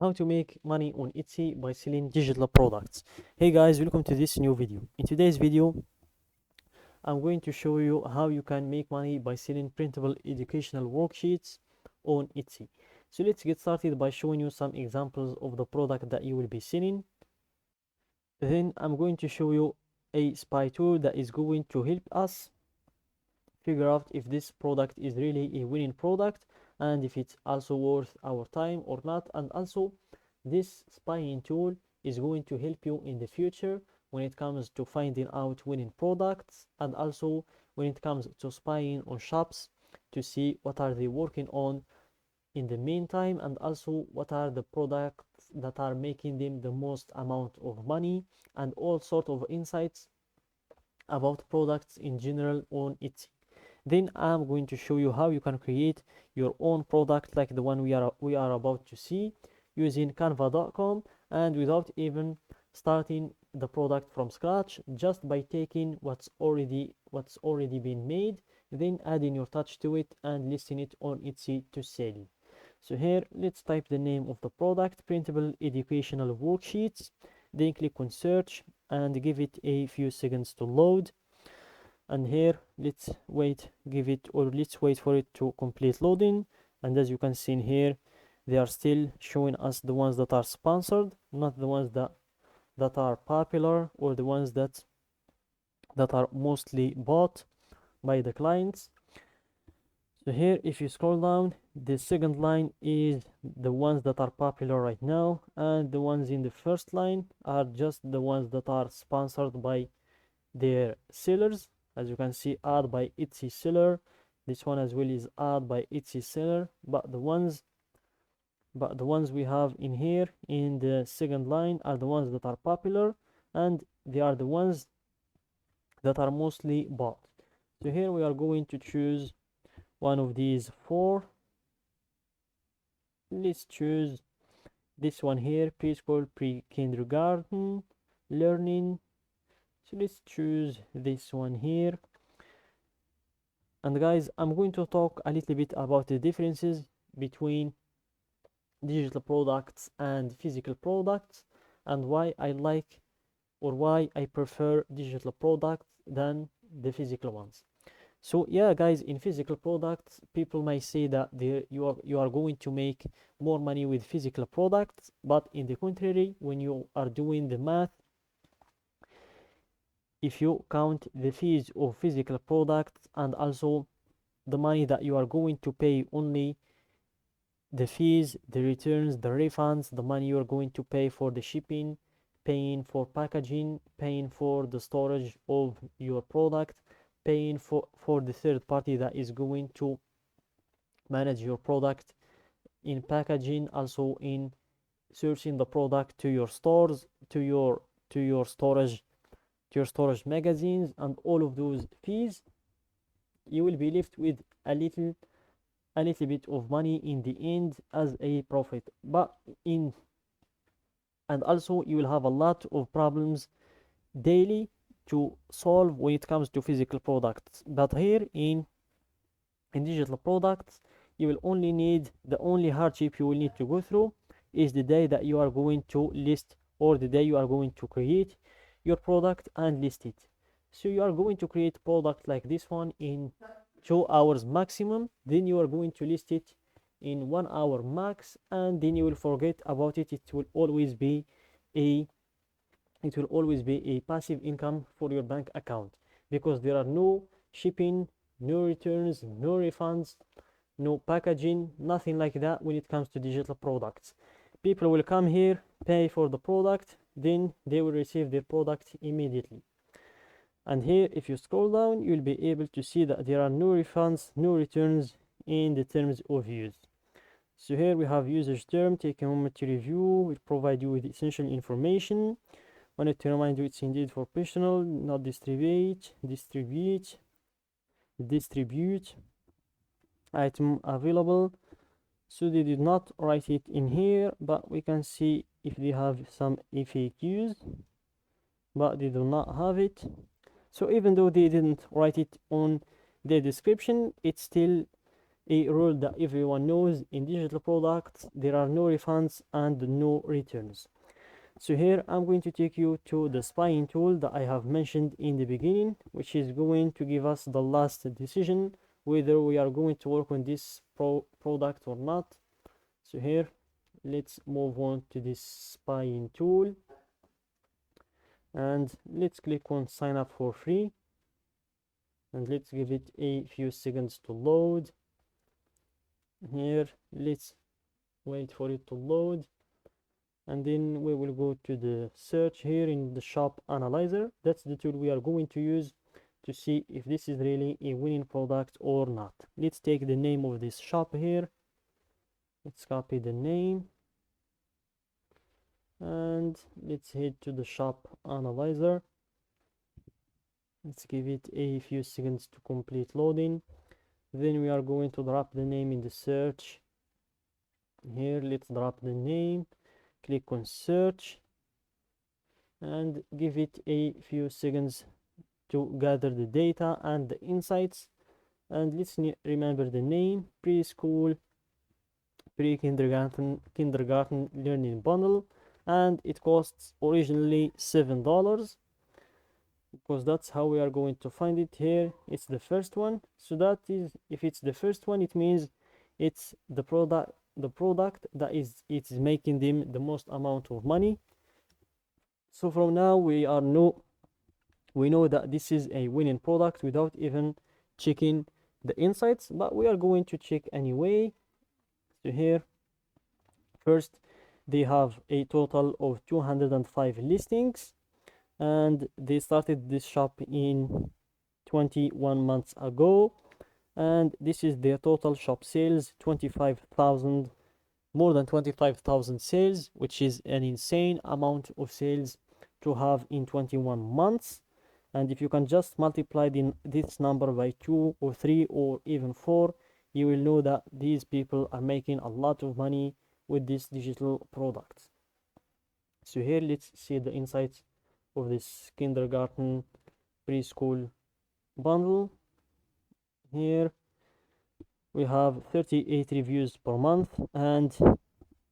How to make money on Etsy by selling digital products. Hey guys, welcome to this new video. In today's video, I'm going to show you how you can make money by selling printable educational worksheets on Etsy. So let's get started by showing you some examples of the product that you will be selling. Then I'm going to show you a spy tool that is going to help us figure out if this product is really a winning product and if it's also worth our time or not. And also, this spying tool is going to help you in the future when it comes to finding out winning products, and also when it comes to spying on shops to see what are they working on in the meantime, and also what are the products that are making them the most amount of money, and all sort of insights about products in general on Etsy. Then I'm going to show you how you can create your own product like the one we are about to see using canva.com, and without even starting the product from scratch, just by taking what's already been made, then adding your touch to it and listing it on Etsy to sell. So here, let's type the name of the product, Printable Educational Worksheets, then click on search and give it a few seconds to load. And here, let's wait for it to complete loading. And as you can see in here, they are still showing us the ones that are sponsored, not the ones that are popular or the ones that are mostly bought by the clients. So here, if you scroll down, the second line is the ones that are popular right now, and the ones in the first line are just the ones that are sponsored by their sellers. As you can see, ad by Etsy seller. This one as well is ad by Etsy seller, but the ones we have in here in the second line are the ones that are popular, and they are the ones that are mostly bought. So here we are going to choose one of these four. Let's choose this one here, preschool, pre-kindergarten, learning. So let's choose this one here. And guys, I'm going to talk a little bit about the differences between digital products and physical products, and why I like or why I prefer digital products than the physical ones. So yeah guys, in physical products, people may say that you are going to make more money with physical products, but in the contrary, when you are doing the math, if you count the fees of physical products and also the money that you are going to pay, only the fees, the returns, the refunds, the money you are going to pay for the shipping, paying for packaging, paying for the storage of your product, paying for the third party that is going to manage your product in packaging, also in searching the product to your stores, to your storage magazines, and all of those fees, you will be left with a little bit of money in the end as a profit. And also you will have a lot of problems daily to solve when it comes to physical products. But here in digital products, you will only need, the only hardship you will need to go through is the day that you are going to list, or the day you are going to create your product and list it. So you are going to create a product like this one in 2 hours maximum, then you are going to list it in 1 hour max, and then you will forget about it. It will always be a passive income for your bank account, because there are no shipping, no returns, no refunds, no packaging, nothing like that when it comes to digital products. People will come here, pay for the product, then they will receive their product immediately. And here, if you scroll down, you'll be able to see that there are no refunds, no returns in the terms of use. So here we have usage term. Take a moment to review. We provide you with essential information. Wanted to remind you, it's indeed for personal, not distribute. Item available. So they did not write it in here, but we can see if they have some FAQs, but they do not have it. So even though they didn't write it on the description, it's still a rule that everyone knows: in digital products there are no refunds and no returns. So here I'm going to take you to the spying tool that I have mentioned in the beginning, which is going to give us the last decision whether we are going to work on this product or not. So here, let's move on to this spying tool and let's click on sign up for free, and let's give it a few seconds to load. Here, let's wait for it to load, and then we will go to the search here in the shop analyzer. That's the tool we are going to use to see if this is really a winning product or not. Let's take the name of this shop here. Let's copy the name and let's head to the shop analyzer. Let's give it a few seconds to complete loading. Then we are going to drop the name in the search. Here, let's drop the name, click on search, and give it a few seconds to gather the data and the insights. And let's remember the name: preschool, kindergarten learning bundle, and it costs originally $7, because that's how we are going to find it. Here it's the first one, so that is, if it's the first one, it means it's the product that is making them the most amount of money. So from now we know that this is a winning product without even checking the insights, but we are going to check anyway. So here, first, they have a total of 205 listings, and they started this shop in 21 months ago, and this is their total shop sales: 25,000, more than 25,000 sales, which is an insane amount of sales to have in 21 months. And if you can just multiply this number by 2 or 3 or even 4, you will know that these people are making a lot of money with these digital products. So here, let's see the insights of this kindergarten preschool bundle. Here we have 38 reviews per month, and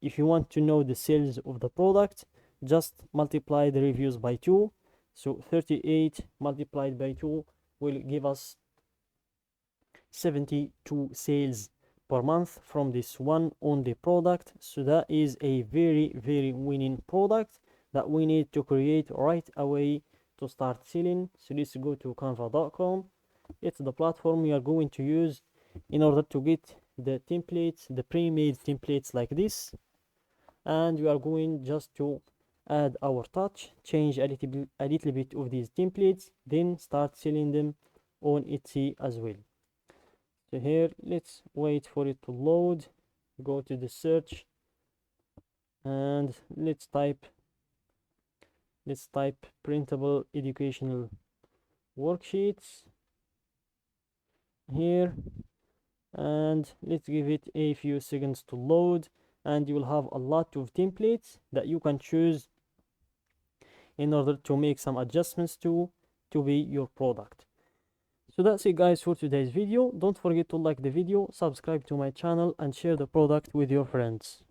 if you want to know the sales of the product, just multiply the reviews by 2. So 38 multiplied by 2 will give us 72 sales per month from this one only product. So that is a very winning product that we need to create right away to start selling. So let's go to canva.com. It's the platform we are going to use in order to get the templates, the pre-made templates like this. And we are going just to add our touch, change a little bit of these templates, then start selling them on Etsy as well. So here, let's wait for it to load. Go to the search and let's type printable educational worksheets here, and let's give it a few seconds to load, and you will have a lot of templates that you can choose in order to make some adjustments to be your product. So that's it, guys, for today's video. Don't forget to like the video, subscribe to my channel, and share the product with your friends.